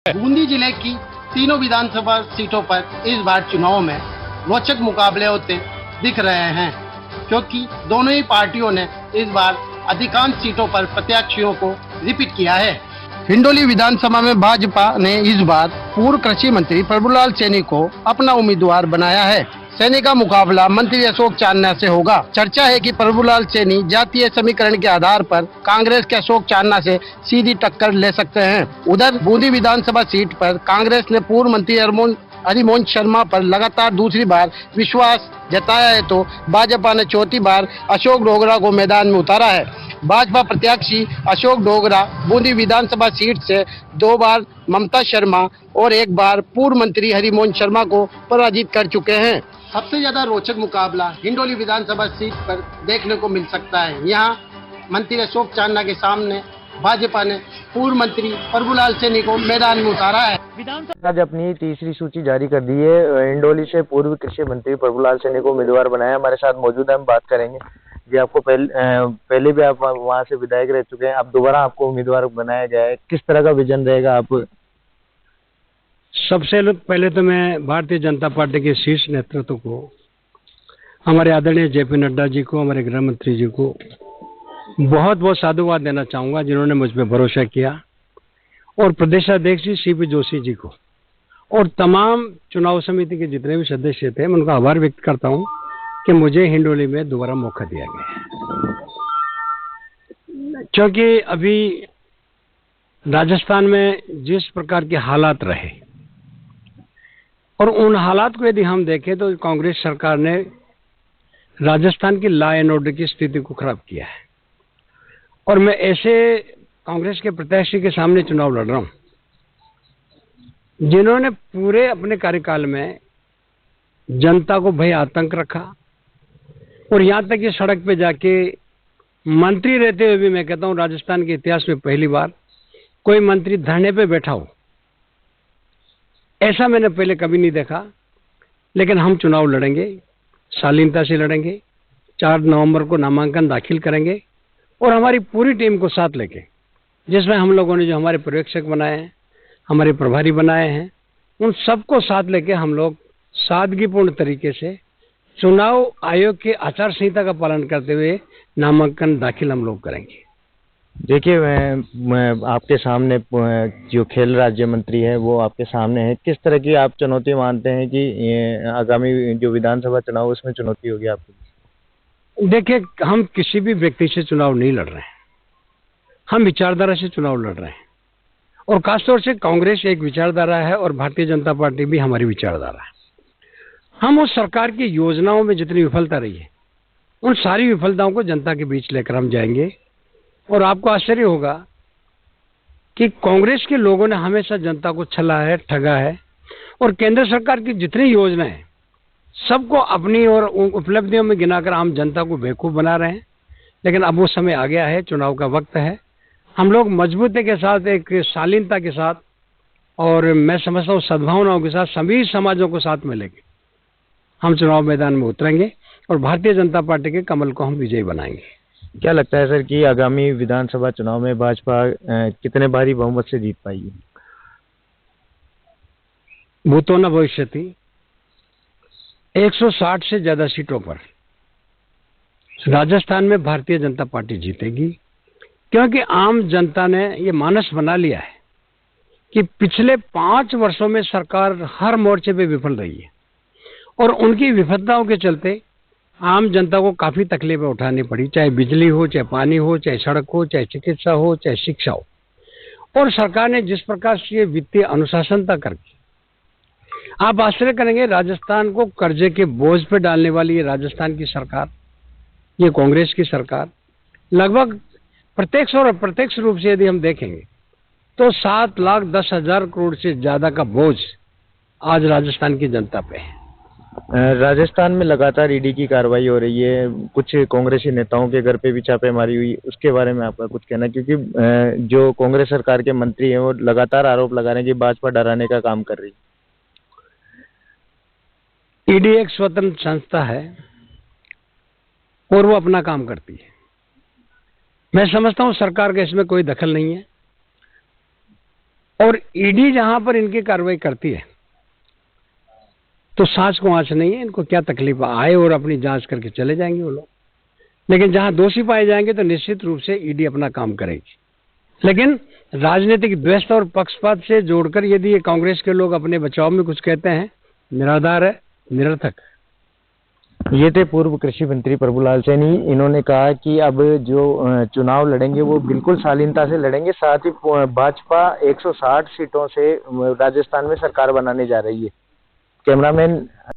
बूंदी जिले की तीनों विधानसभा सीटों पर इस बार चुनाव में रोचक मुकाबले होते दिख रहे हैं, क्योंकि दोनों ही पार्टियों ने इस बार अधिकांश सीटों पर प्रत्याशियों को रिपीट किया है। हिंडोली विधानसभा में भाजपा ने इस बार पूर्व कृषि मंत्री प्रभुलाल सैनी को अपना उम्मीदवार बनाया है। सैनी का मुकाबला मंत्री अशोक चांदना से होगा। चर्चा है कि प्रभुलाल सैनी जातीय समीकरण के आधार पर कांग्रेस के अशोक चांदना से सीधी टक्कर ले सकते हैं। उधर बूंदी विधानसभा सीट पर कांग्रेस ने पूर्व मंत्री हरिमोहन शर्मा पर लगातार दूसरी बार विश्वास जताया है, तो भाजपा ने चौथी बार अशोक डोगरा को मैदान में उतारा है। भाजपा प्रत्याशी अशोक डोगरा बूंदी विधानसभा सीट से 2 बार ममता शर्मा और 1 बार पूर्व मंत्री हरिमोहन शर्मा को पराजित कर चुके हैं। सबसे ज्यादा रोचक मुकाबला हिंडोली विधानसभा सीट पर देखने को मिल सकता है। यहाँ मंत्री अशोक चांदना के सामने भाजपा ने पूर्व मंत्री प्रभुलाल सैनी को मैदान में उतारा है। आज अपनी तीसरी सूची जारी कर दी है। हिंडोली से पूर्व कृषि मंत्री प्रभुलाल सैनी को उम्मीदवार बनाया। हमारे साथ मौजूद है, हम बात करेंगे जी। आपको पहले भी आप वहां से विधायक रह चुके हैं, अब दोबारा आपको उम्मीदवार बनाया गया है, किस तरह का विजन रहेगा? आप सबसे पहले तो मैं भारतीय जनता पार्टी के शीर्ष नेतृत्व को, हमारे आदरणीय जेपी नड्डा जी को, हमारे गृह मंत्री जी को बहुत बहुत साधुवाद देना चाहूँगा, जिन्होंने मुझ पर भरोसा किया, और प्रदेशाध्यक्ष जी सीपी जोशी जी को और तमाम चुनाव समिति के जितने भी सदस्य थे, मैं उनका आभार व्यक्त करता हूँ कि मुझे हिंडोली में दोबारा मौका दिया गया है। क्योंकि अभी राजस्थान में जिस प्रकार के हालात रहे, और उन हालात को यदि हम देखें तो कांग्रेस सरकार ने राजस्थान की लॉ एंड ऑर्डर की स्थिति को खराब किया है, और मैं ऐसे कांग्रेस के प्रत्याशी के सामने चुनाव लड़ रहा हूं जिन्होंने पूरे अपने कार्यकाल में जनता को भय आतंक रखा, और यहां तक कि सड़क पे जाके मंत्री रहते हुए भी मैं कहता हूं राजस्थान के इतिहास में पहली बार कोई मंत्री धरने पे बैठा हो, ऐसा मैंने पहले कभी नहीं देखा। लेकिन हम चुनाव लड़ेंगे, शालीनता से लड़ेंगे, 4 नवंबर को नामांकन दाखिल करेंगे, और हमारी पूरी टीम को साथ लेके, जिसमें हम लोगों ने जो हमारे पर्यवेक्षक बनाए हैं, हमारे प्रभारी बनाए हैं, उन सबको साथ लेके हम लोग सादगीपूर्ण तरीके से चुनाव आयोग के आचार संहिता का पालन करते हुए नामांकन दाखिल हम लोग करेंगे। देखिए, मैं आपके सामने जो खेल राज्य मंत्री है वो आपके सामने है, किस तरह की आप चुनौती मानते हैं कि आगामी जो विधानसभा चुनाव उसमें चुनौती होगी आपको? देखिए, हम किसी भी व्यक्ति से चुनाव नहीं लड़ रहे हैं, हम विचारधारा से चुनाव लड़ रहे हैं, और खासतौर से कांग्रेस एक विचारधारा है और भारतीय जनता पार्टी भी हमारी विचारधारा है। हम उस सरकार की योजनाओं में जितनी विफलता रही है, उन सारी विफलताओं को जनता के बीच लेकर हम जाएंगे। और आपको आश्चर्य होगा कि कांग्रेस के लोगों ने हमेशा जनता को छला है, ठगा है, और केंद्र सरकार की जितनी योजनाएं हैं सबको अपनी और उपलब्धियों में गिनाकर हम जनता को बेवकूफ बना रहे हैं। लेकिन अब वो समय आ गया है, चुनाव का वक्त है। हम लोग मजबूती के साथ, एक शालीनता के साथ, और मैं समझता हूँ सद्भावनाओं के साथ सभी समाजों को साथ में लेके हम चुनाव मैदान में उतरेंगे, और भारतीय जनता पार्टी के कमल को हम विजयी बनाएंगे। क्या लगता है सर कि आगामी विधानसभा चुनाव में भाजपा कितने भारी बहुमत से जीत पाएगी? भूतो न भविष्यति, 160 से ज्यादा सीटों पर राजस्थान में भारतीय जनता पार्टी जीतेगी, क्योंकि आम जनता ने ये मानस बना लिया है कि पिछले 5 वर्षों में सरकार हर मोर्चे पे विफल रही है, और उनकी विफलताओं के चलते आम जनता को काफी तकलीफें उठानी पड़ी, चाहे बिजली हो, चाहे पानी हो, चाहे सड़क हो, चाहे चिकित्सा हो, चाहे शिक्षा हो। और सरकार ने जिस प्रकार से वित्तीय अनुशासनता करके, आप आश्चर्य करेंगे, राजस्थान को कर्जे के बोझ पे डालने वाली ये राजस्थान की सरकार, ये कांग्रेस की सरकार, लगभग प्रत्यक्ष और अप्रत्यक्ष रूप से यदि हम देखेंगे तो 7,10,000 करोड़ से ज्यादा का बोझ आज राजस्थान की जनता पे है। राजस्थान में लगातार ईडी की कार्रवाई हो रही है, कुछ कांग्रेसी नेताओं के घर पे भी छापेमारी हुई, उसके बारे में आपका कुछ कहना है? क्योंकि जो कांग्रेस सरकार के मंत्री हैं वो लगातार आरोप लगा रहे हैं कि भाजपा डराने का काम कर रही है। ईडी एक स्वतंत्र संस्था है और वो अपना काम करती है। मैं समझता हूं सरकार का इसमें कोई दखल नहीं है। और ईडी जहां पर इनकी कार्रवाई करती है तो सांस को आंच नहीं है, इनको क्या तकलीफ आए और अपनी जांच करके चले जाएंगे वो लोग। लेकिन जहां दोषी पाए जाएंगे तो निश्चित रूप से ईडी अपना काम करेगी। लेकिन राजनीतिक द्वेष और पक्षपात से जोड़कर यदि ये कांग्रेस के लोग अपने बचाव में कुछ कहते हैं, निराधार है, निरर्थक। ये थे पूर्व कृषि मंत्री प्रभुलाल सैनी। इन्होंने कहा कि अब जो चुनाव लड़ेंगे वो बिल्कुल शालीनता से लड़ेंगे। साथ ही भाजपा 160 सीटों से राजस्थान में सरकार बनाने जा रही है। कैमरामैन